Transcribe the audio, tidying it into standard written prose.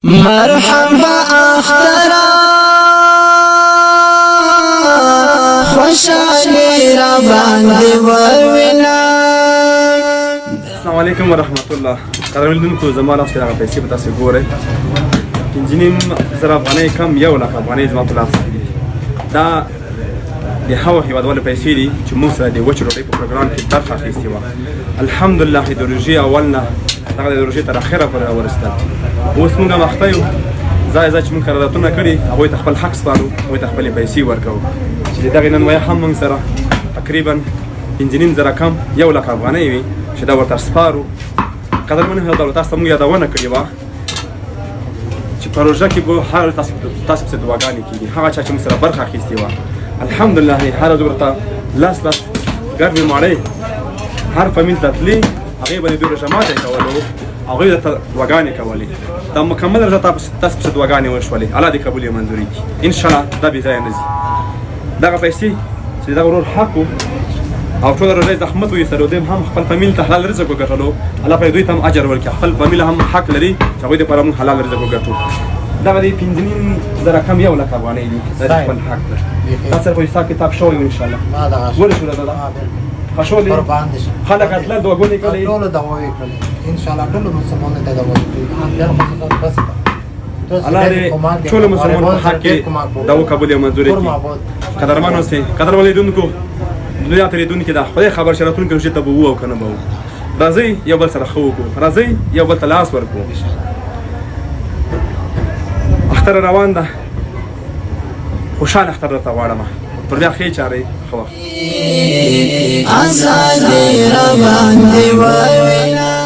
مرحبا اخترا خوشحالی را باندې وروینا. السلام علیکم ورحمت الله. قدرمنونکو زما لاس کې هغه پیسې به تاسو ګورئ. انجینیم زره افغانۍ کم 1 لک افغانۍ زما په لاس کې دي. دا د هغو هېوادوالو پیسې دي چې موږ سره د وچې ډوډۍ په پروګرام کې برخه اخیستې وه. الحمدلله د روژې اول نه هغه د روژې تر اخره پورې راورسېدل. اوس موږ هم اخته یو. ځای ځای چې موږ قراردادونه کړي هغوی ته خپل حق سپارو، هغوی ته خپلې پیسې ورکوو چې د دغې نن ویه هم موږ سره تقریبا 5.5 زره کم 1 لک افغانۍ وي چې دا ورته سپارو. قدرمنو هېوادوالو تاسو ته موږ یادونه کړې وه چې په روژه کې به هر تاسو پسې دعاګانې کېږي. هغه چا چې موږ سره برخه اخیستې وه الحمدلله هره ورځ ورته لاس ګرمې ماړۍ هر فامیل ته تلې، هغې به د دوی روژه ماتی کولو، هغوی درته دعاګانې کولې. دا مکمل روژه تاسو پسې دعاګانې وشولې. الله دې قبول یې منظوري کړي. انشاءالله دا بې ځایه نه ځي. دغه پیسې چې دغه ورور حق و او ټوله روژه یې زحمت وایستلو، دوی هم خپل فامیل ته حلال رزق وګټلو. الله پرې دوی ته هم اجر ورکړي. خپل فامیل هم حق لري چې هغوی دپاره موږ حلال رزق وګټو. دغه د 5.5 زره کم 1 لک افغانۍ دي. دا د خپل حق ده. دا سره په حساب کتاب شوی و انشاءالله. ولې شوله ده ښه شولې خلک تلل دعاګانې کړلې. ټولو دعاوې کړلې انشاءالله. ټولو مسلمانانو ته دعاوې کړې. الله دې ټولو مسلمانانو په حق کې دعا قبول او منظوري کړي. قدرمن اوسئ. قدرمن لیدونکو دنیا ته لیدونکي دا خدای خبر چې راتلونکي روژې ته به وو او که نه به وو. راځئ یو بل سره ښه وکړو، راځئ یو بل ته لاس ورکړو. اختر روان ده، خوشحال اختر درته غواړم. پر بیا ښې چارې ښه وخت. ازادي را باندې وروینا.